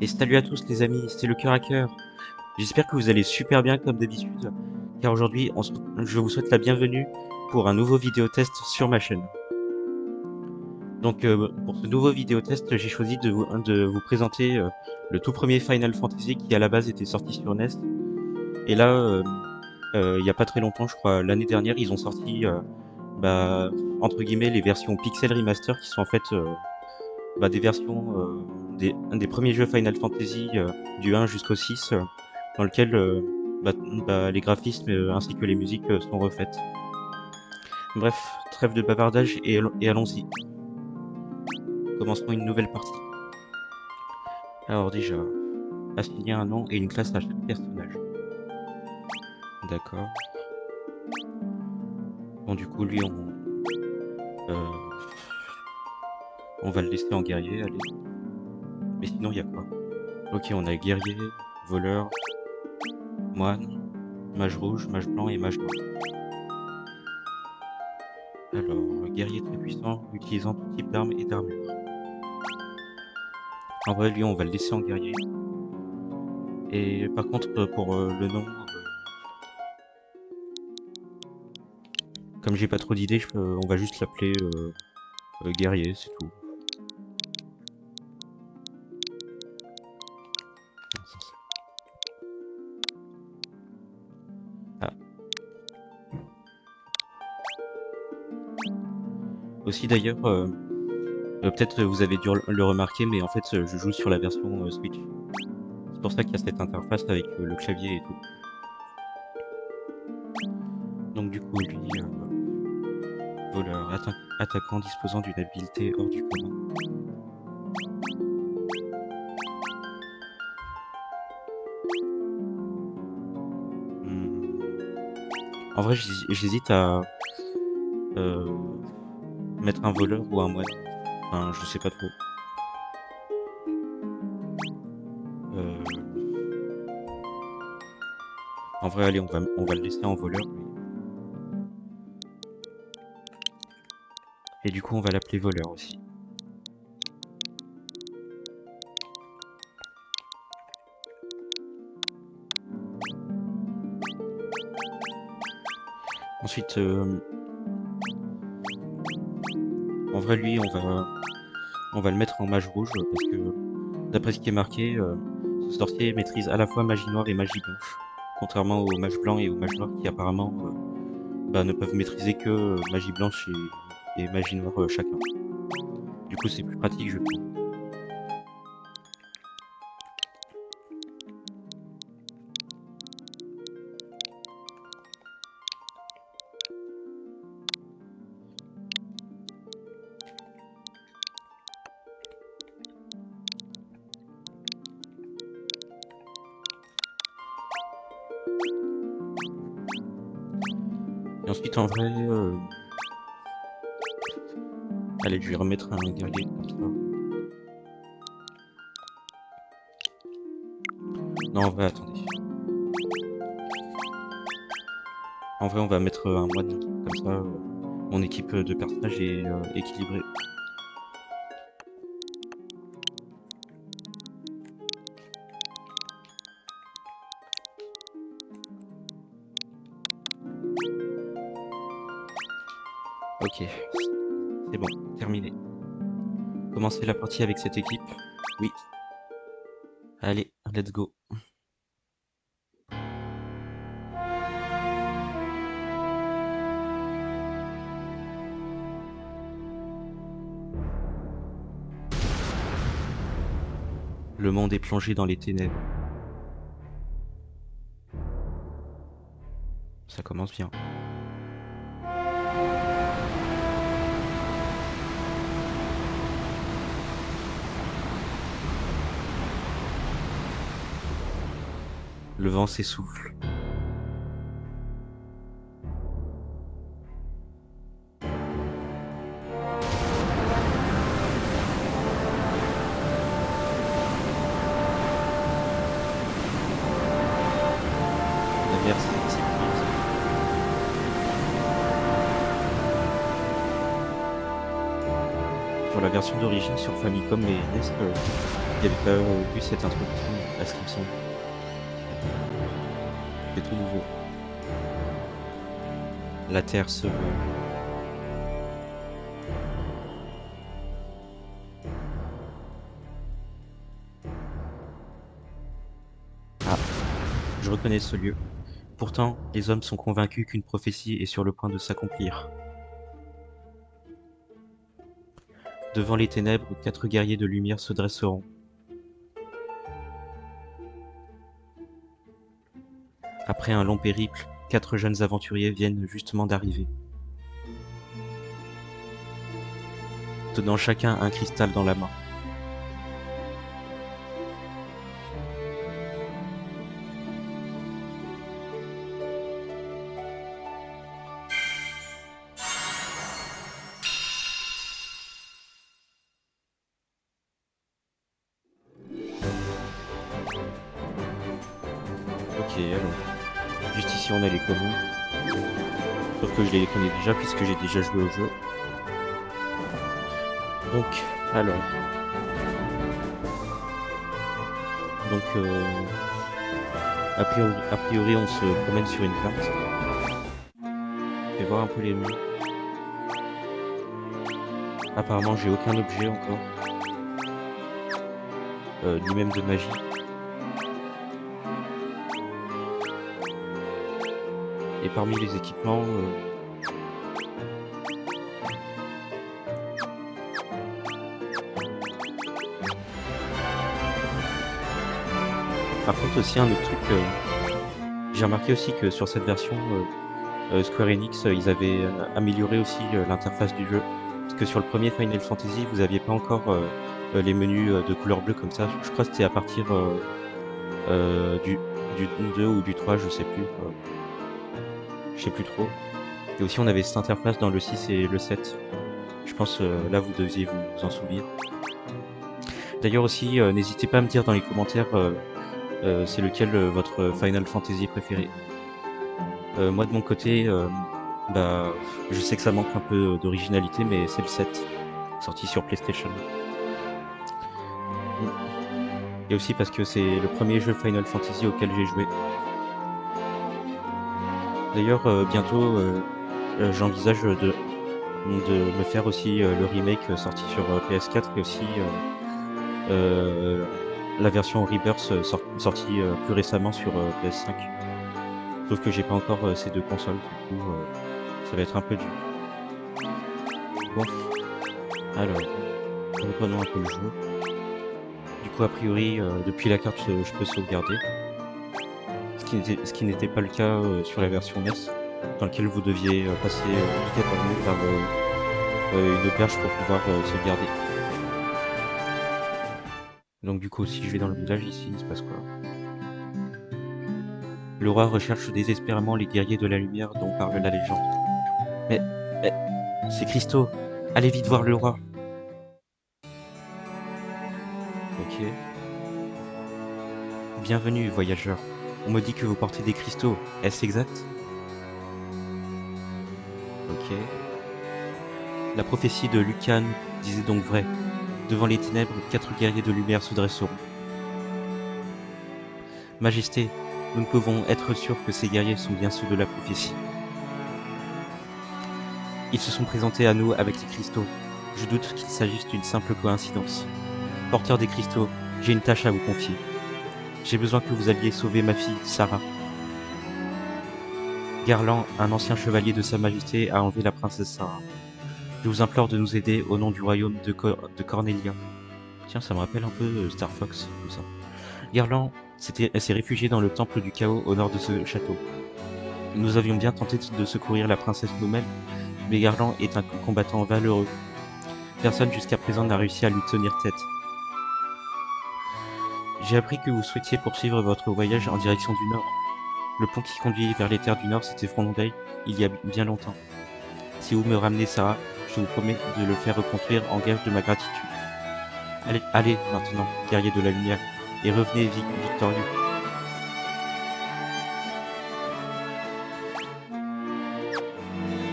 Et salut à tous les amis, c'est le cœur à cœur. J'espère que vous allez super bien comme d'habitude, car aujourd'hui je vous souhaite la bienvenue pour un nouveau vidéo test sur ma chaîne. Donc pour ce nouveau vidéo test, j'ai choisi de vous présenter le tout premier Final Fantasy qui à la base était sorti sur NES. Et là, il n'y a pas très longtemps, je crois l'année dernière, ils ont sorti entre guillemets les versions Pixel Remaster qui sont en fait des versions des premiers jeux Final Fantasy du 1 jusqu'au 6 dans lequel les graphismes ainsi que les musiques sont refaites. Bref, trêve de bavardage et allons-y. Commençons une nouvelle partie. Alors déjà, assigner un nom et une classe à chaque personnage. D'accord. Bon du coup lui on va le laisser en guerrier, allez. Mais sinon il y a quoi? Ok, on a guerrier, voleur, moine, mage rouge, mage blanc et mage noir. Alors, guerrier très puissant, utilisant tout type d'armes et d'armure. En vrai, lui, on va le laisser en guerrier. Et par contre, pour le nom, comme j'ai pas trop d'idées, on va juste l'appeler guerrier, c'est tout. Ah. Aussi d'ailleurs, peut-être vous avez dû le remarquer, mais en fait, je joue sur la version Switch. C'est pour ça qu'il y a cette interface avec le clavier et tout. Donc du coup, lui, voleur, attaquant disposant d'une habileté hors du commun. En vrai, j'hésite à mettre un voleur ou un moine. Enfin, je sais pas trop. En vrai, allez, on va le laisser en voleur. Et du coup, on va l'appeler voleur aussi. Ensuite, en vrai, lui, on va le mettre en mage rouge parce que, d'après ce qui est marqué, ce sorcier maîtrise à la fois magie noire et magie blanche. Contrairement aux mages blancs et aux mages noirs qui apparemment ne peuvent maîtriser que magie blanche et magie noire chacun. Du coup, c'est plus pratique, je trouve. Et ensuite, en vrai, allez, je vais remettre un guerrier comme ça. Non, en vrai, attendez. En vrai, on va mettre un moine, comme ça, mon équipe de personnages est équilibrée. Ok, c'est bon, terminé. Commencer la partie avec cette équipe? Oui. Allez, let's go. Le monde est plongé dans les ténèbres. Ça commence bien. Le vent s'essouffle. La mer s'épuise. Sur la version d'origine sur Famicom et NES, Il n'y avait pas eu cette introduction à ce qu'il me semble. C'est tout nouveau. La Terre se veut. Ah, je reconnais ce lieu. Pourtant, les hommes sont convaincus qu'une prophétie est sur le point de s'accomplir. Devant les ténèbres, 4 guerriers de lumière se dresseront. Après un long périple, 4 jeunes aventuriers viennent justement d'arriver, tenant chacun un cristal dans la main. Ok, alors, juste ici on a les communs, sauf que je les connais déjà puisque j'ai déjà joué au jeu. Donc, alors, donc a priori on se promène sur une carte. Je vais voir un peu les menus. Apparemment j'ai aucun objet encore, ni même de magie. Et parmi les équipements, par contre aussi un autre truc, j'ai remarqué aussi que sur cette version, Square Enix, ils avaient amélioré aussi l'interface du jeu. Parce que sur le premier Final Fantasy, vous aviez pas encore les menus de couleur bleue comme ça. Je crois que c'était à partir du 2 ou du 3, je sais plus. Je sais plus trop. Et aussi on avait cette interface dans le 6 et le 7. Je pense là vous deviez vous en souvenir. D'ailleurs aussi, n'hésitez pas à me dire dans les commentaires c'est lequel votre Final Fantasy préféré. Moi de mon côté, bah, je sais que ça manque un peu d'originalité, mais c'est le 7, sorti sur PlayStation. Et aussi parce que c'est le premier jeu Final Fantasy auquel j'ai joué. D'ailleurs, bientôt, j'envisage de me faire aussi le remake sorti sur PS4 et aussi la version Rebirth sortie plus récemment sur PS5. Sauf que j'ai pas encore ces deux consoles, du coup ça va être un peu dur. Bon, alors, reprenons un peu le jeu. Du coup, a priori, depuis la carte, je peux sauvegarder. Ce qui n'était pas le cas sur la version NES, dans laquelle vous deviez passer obligatoirement par une auberge pour pouvoir sauvegarder. Donc du coup, si je vais dans le village ici, il se passe quoi? Le roi recherche désespérément les guerriers de la lumière dont parle la légende. Mais, mais c'est Christo! Allez vite voir le roi! Ok. Bienvenue, voyageur. On me dit que vous portez des cristaux. Est-ce exact? Ok. La prophétie de Lucan disait donc vrai. Devant les ténèbres, 4 guerriers de lumière se dresseront. Majesté, nous ne pouvons être sûrs que ces guerriers sont bien ceux de la prophétie. Ils se sont présentés à nous avec les cristaux. Je doute qu'il s'agisse d'une simple coïncidence. Porteur des cristaux, j'ai une tâche à vous confier. J'ai besoin que vous alliez sauver ma fille, Sarah. Garland, un ancien chevalier de Sa Majesté, a enlevé la princesse Sarah. Je vous implore de nous aider au nom du royaume de Cornelia. Tiens, ça me rappelle un peu Star Fox, tout ça. Garland s'est réfugié dans le temple du chaos au nord de ce château. Nous avions bien tenté de secourir la princesse nous-mêmes, mais Garland est un combattant valeureux. Personne jusqu'à présent n'a réussi à lui tenir tête. J'ai appris que vous souhaitiez poursuivre votre voyage en direction du nord. Le pont qui conduit vers les terres du nord s'est effondré il y a bien longtemps. Si vous me ramenez Sarah, je vous promets de le faire reconstruire en gage de ma gratitude. Allez maintenant, guerrier de la lumière, et revenez victorieux.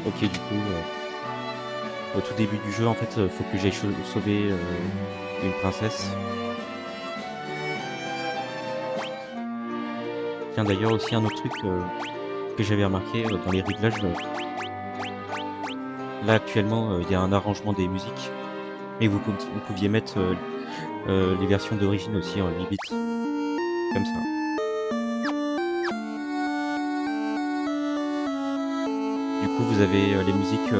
Ok, du coup, au tout début du jeu, en fait, faut que j'aille sauver une princesse. Tiens, d'ailleurs, aussi un autre truc que j'avais remarqué dans les réglages. Là, actuellement, il y a un arrangement des musiques. Et vous pouviez mettre les versions d'origine aussi en 8 bits. Comme ça. Du coup, vous avez les musiques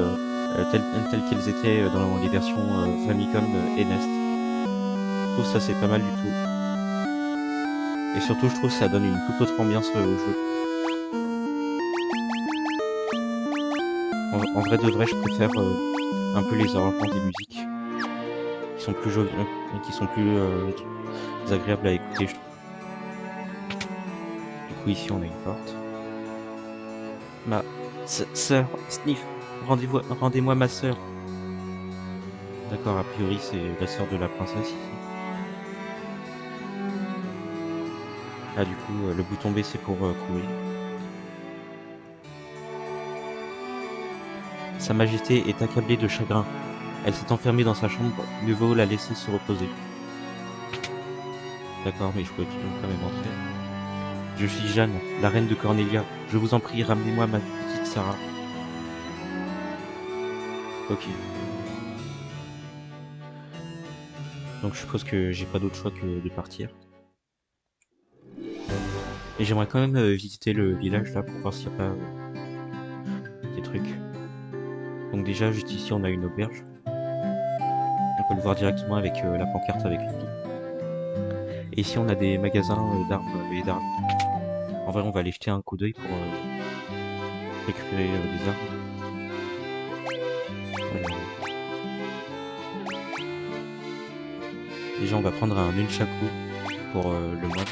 telles qu'elles étaient dans les versions Famicom et NES. Je trouve ça c'est pas mal du tout. Et surtout, je trouve que ça donne une toute autre ambiance au jeu. En vrai de vrai, je préfère un peu les arrangements des musiques qui sont plus joviales, qui sont plus agréables à écouter, je trouve. Du coup, ici, on a une porte. Ma sœur, Sniff, rendez-moi ma sœur. D'accord, a priori, c'est la sœur de la princesse ici. Ah, du coup, le bouton B, c'est pour courir. Sa Majesté est accablée de chagrin. Elle s'est enfermée dans sa chambre. Mieux vaut la laisser se reposer. D'accord, mais je peux quand même entrer. Je suis Jeanne, la reine de Cornelia. Je vous en prie, ramenez-moi ma petite Sarah. Ok. Donc je suppose que j'ai pas d'autre choix que de partir. Et j'aimerais quand même visiter le village là pour voir s'il n'y a pas des trucs. Donc déjà, juste ici, on a une auberge. On peut le voir directement avec la pancarte avec lui. Et ici, on a des magasins d'armes et d'armes. En vrai, on va aller jeter un coup d'œil pour récupérer des armes. Déjà, on va prendre un nunchaku pour le moine.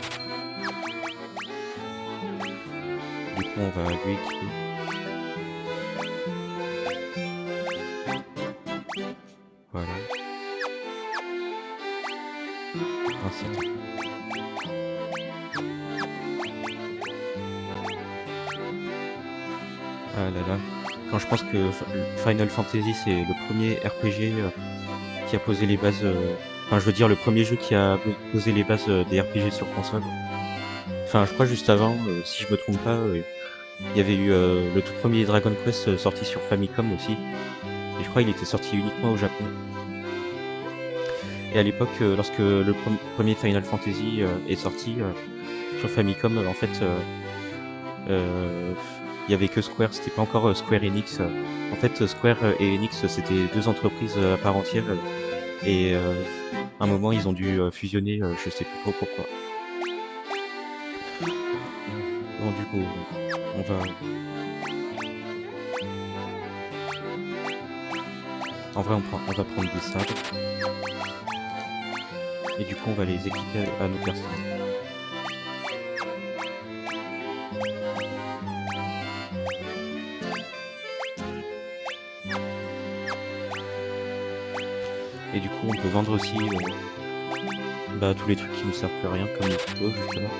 Du coup, on va lui équiper. Voilà. Ainsi. Ah là là. Quand je pense que Final Fantasy, c'est le premier RPG qui a posé les bases... Enfin, je veux dire, le premier jeu qui a posé les bases des RPG sur console. Enfin, je crois juste avant, si je me trompe pas, il y avait eu le tout premier Dragon Quest sorti sur Famicom aussi. Et je crois qu'il était sorti uniquement au Japon. Et à l'époque, lorsque le premier Final Fantasy est sorti sur Famicom, en fait, il y avait que Square, c'était pas encore Square Enix. En fait, Square et Enix, c'était deux entreprises à part entière. Et à un moment, ils ont dû fusionner, je sais plus trop pourquoi. Bon, du coup, on va... En vrai, on va prendre des sabres. Et du coup, on va les équiper à nos personnages. Et du coup, on peut vendre aussi tous les trucs qui nous servent plus à rien, comme les couteaux, justement.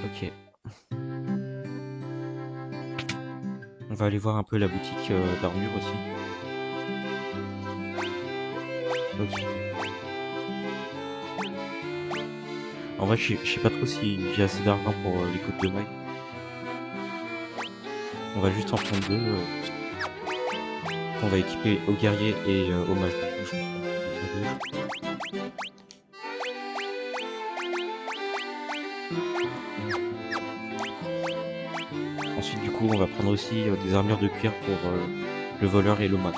Ok. On va aller voir un peu la boutique d'armure aussi. Ok. En vrai, je sais pas trop si j'ai assez d'argent pour les côtes de maille. On va juste en prendre deux. On va équiper au guerrier et au mage rouge. Ensuite, du coup, on va prendre aussi des armures de cuir pour le voleur et le mage.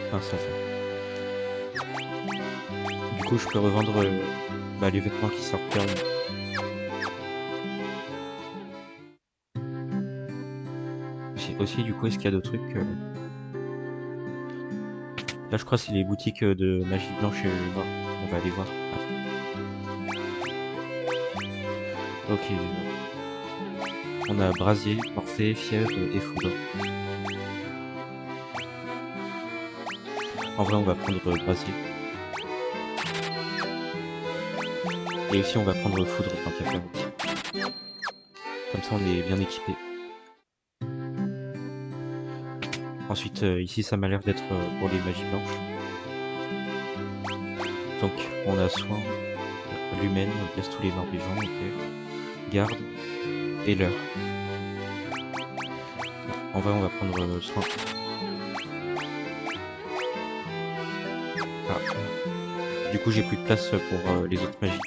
Enfin, ça fait. Du coup, je peux revendre les vêtements qui servent plus à rien. Aussi, du coup, est-ce qu'il y a d'autres trucs Là, je crois que c'est les boutiques de magie blanche et noire. On va aller voir. Ah. Ok. On a brasier, morphée, fièvre et foudre. En vrai, on va prendre brasier. Et aussi on va prendre foudre tant qu'à faire aussi. Comme ça on est bien équipé. Ensuite ici ça m'a l'air d'être pour les magies blanches. Donc on a soin, l'humaine, on laisse tous les morts vivants, ok. Garde et l'heure. En vrai on va prendre soin. Ah. Du coup j'ai plus de place pour les autres magies.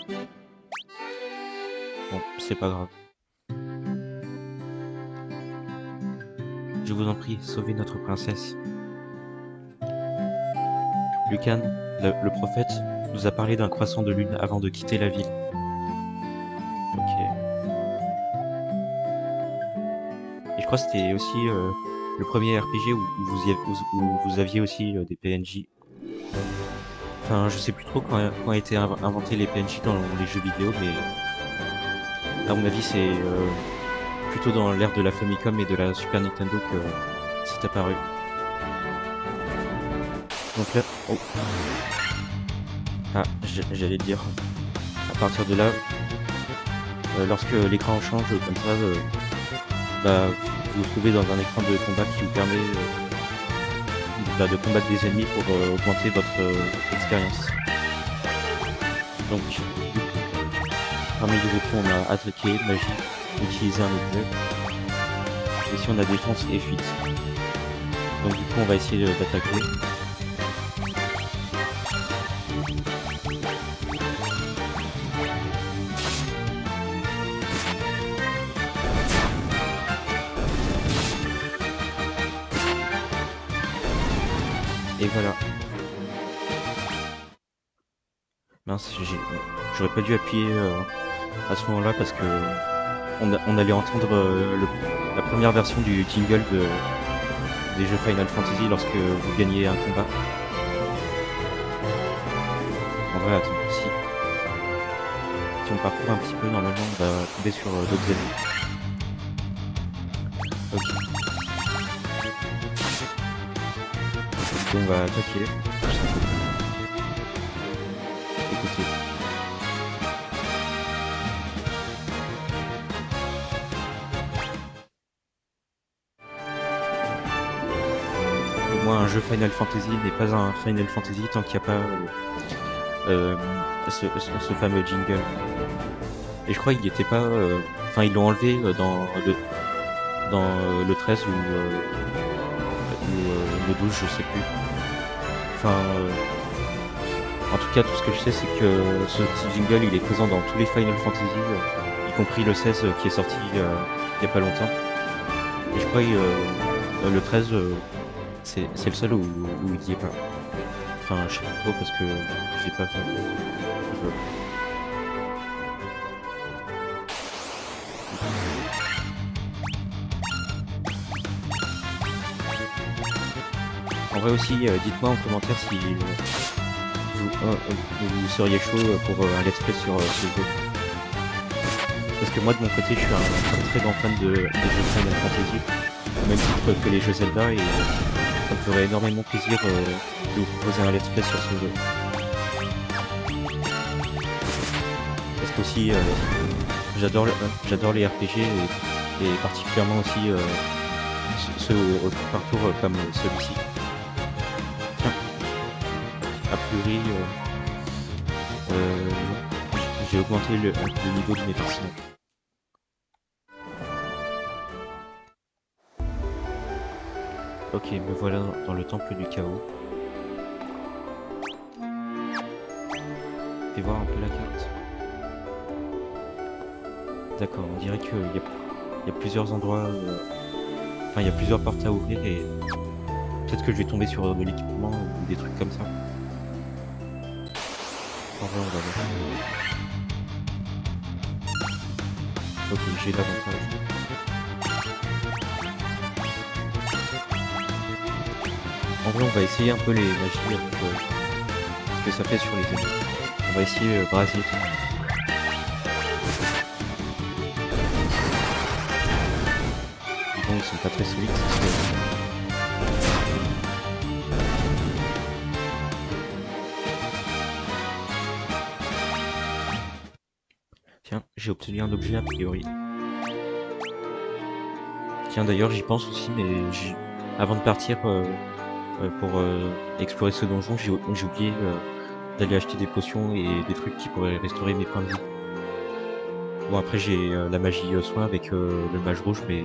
Bon, c'est pas grave. Je vous en prie, sauvez notre princesse. Lucan, le prophète, nous a parlé d'un croissant de lune avant de quitter la ville. Ok. Et je crois que c'était aussi le premier RPG où vous aviez aussi des PNJ. Enfin, je sais plus trop quand a été inventé les PNJ dans les jeux vidéo, mais à mon avis c'est plutôt dans l'ère de la Famicom et de la Super Nintendo que c'est apparu. Donc là, oh. Ah, j'allais dire, à partir de là, lorsque l'écran change comme ça, bah, vous vous trouvez dans un écran de combat qui vous permet de combattre des ennemis pour augmenter votre expérience. Donc, parmi les options, on a attaquer, magie, utiliser un objet. Ici, on a défense et fuite. Donc, du coup, on va essayer d'attaquer. Et voilà. Mince, j'aurais pas dû appuyer à ce moment-là parce que on allait entendre la première version du jingle des jeux Final Fantasy lorsque vous gagnez un combat. En vrai, attends, si on parcourt un petit peu, normalement on va tomber sur d'autres ennemis. Ok. Donc on va attaquer, tout simplement. Écoutez. Pour moi, un jeu Final Fantasy n'est pas un Final Fantasy tant qu'il n'y a pas ce fameux jingle. Et je crois qu'il n'y était pas... Enfin, ils l'ont enlevé dans le 13 ou le 12, je sais plus. Enfin... en tout cas, tout ce que je sais, c'est que ce petit jingle, il est présent dans tous les Final Fantasy, y compris le 16 qui est sorti il y a pas longtemps. Et je crois que le 13, c'est le seul où il y est pas. Enfin, je sais pas trop parce que j'ai pas fait. En vrai aussi, dites-moi en commentaire si vous seriez chaud pour un let's play sur ce jeu. Parce que moi de mon côté je suis un très grand fan de jeux Final Fantasy, au même titre que les jeux Zelda, et ça me ferait énormément plaisir de vous proposer un let's play sur ce jeu. Parce que aussi j'adore les RPG et particulièrement aussi ceux au tour par tour comme celui-ci. Tiens, a priori j'ai augmenté le niveau de mes personnages. Ok, me voilà dans le temple du chaos. Fais voir un peu la carte. D'accord, on dirait qu'il y a plusieurs endroits, enfin il y a plusieurs portes à ouvrir et peut-être que je vais tomber sur de l'équipement ou des trucs comme ça. En vrai, on va voir. Ok, j'ai l'avantage. En vrai, on va essayer un peu les magies avec ce que ça fait sur les ennemis. On va essayer brasier. Bon, ils sont pas très solides, c'est sûr. Tiens, j'ai obtenu un objet a priori. Tiens, d'ailleurs, j'y pense aussi, mais avant de partir pour explorer ce donjon, j'ai oublié d'aller acheter des potions et des trucs qui pourraient restaurer mes points de vie. Bon, après, j'ai la magie soin avec le mage rouge, mais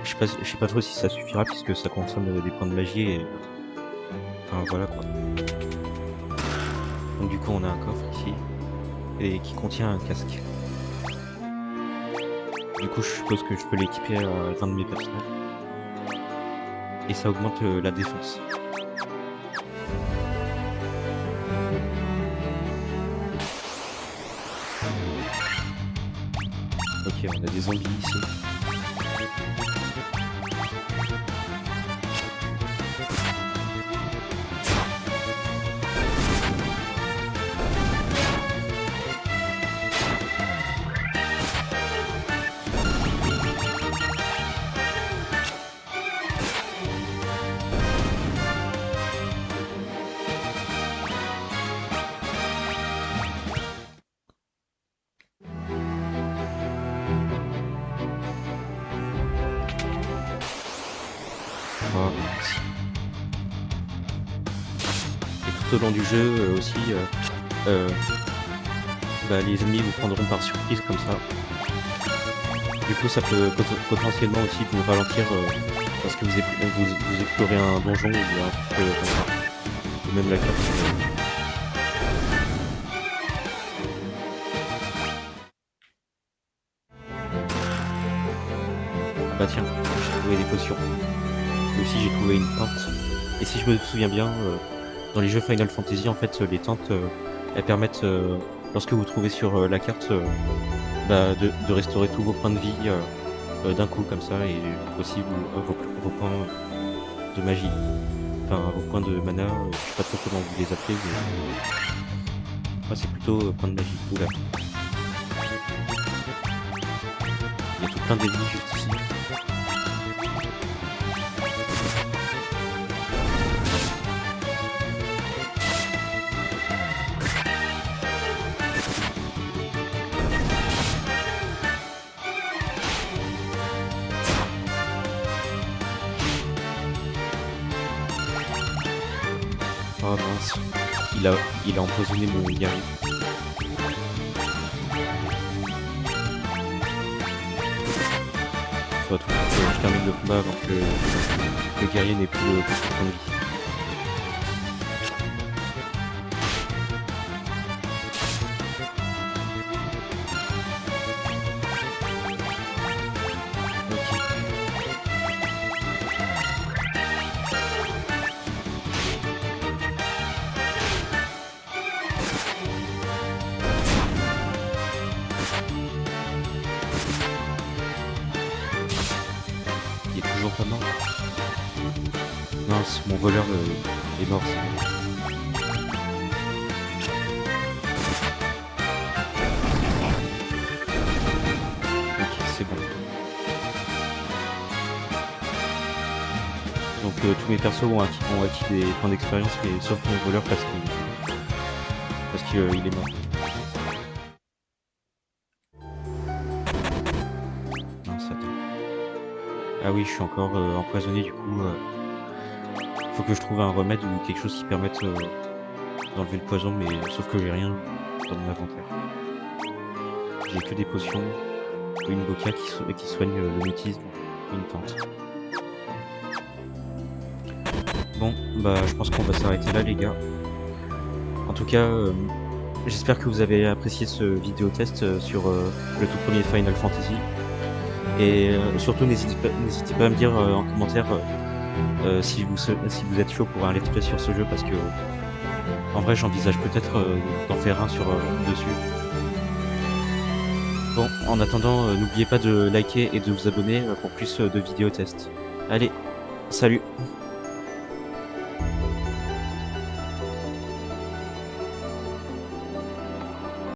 je sais pas trop si ça suffira puisque ça consomme des points de magie et enfin, voilà quoi. Donc du coup, on a un coffre ici et qui contient un casque. Du coup, je suppose que je peux l'équiper à l'un de mes personnages. Et ça augmente la défense. Ok, on a des zombies ici. Oh, merci. Et tout au long du jeu aussi, bah, les ennemis vous prendront par surprise comme ça. Du coup, ça peut potentiellement aussi vous ralentir parce que vous explorez un donjon ou un truc comme ça. Ou même la carte. Ah bah tiens, j'ai trouvé des potions. Et aussi j'ai trouvé une tente. Et si je me souviens bien, dans les jeux Final Fantasy, en fait, les tentes, elles permettent, lorsque vous trouvez sur la carte, bah, de restaurer tous vos points de vie d'un coup comme ça, et aussi vos points de magie. Enfin, vos points de mana, je sais pas trop comment vous les appelez, mais moi c'est plutôt points de magie. Oula. Il y a tout plein d'ennemis juste ici. Oh mince, il a empoisonné mon guerrier. Faut tout que je termine le combat avant que le guerrier n'ait plus de points de vie. Il est toujours pas mort. Mince, mon voleur est mort. Ok, c'est bon. Donc tous mes persos ont acquis des points d'expérience, mais sauf mon voleur parce qu'il est mort. Non, ça attend. Ah oui, je suis encore empoisonné du coup. Faut que je trouve un remède ou quelque chose qui permette d'enlever le poison, mais sauf que j'ai rien dans mon inventaire. J'ai que des potions, une boca qui soigne le mutisme, et une tente. Bon, bah je pense qu'on va s'arrêter là les gars. En tout cas, j'espère que vous avez apprécié ce vidéo test sur le tout premier Final Fantasy. Et surtout n'hésitez pas à me dire en commentaire si vous êtes chaud pour un let's play sur ce jeu, parce que en vrai j'envisage peut-être d'en faire un sur dessus. Bon, en attendant, n'oubliez pas de liker et de vous abonner pour plus de vidéos tests. Allez, salut!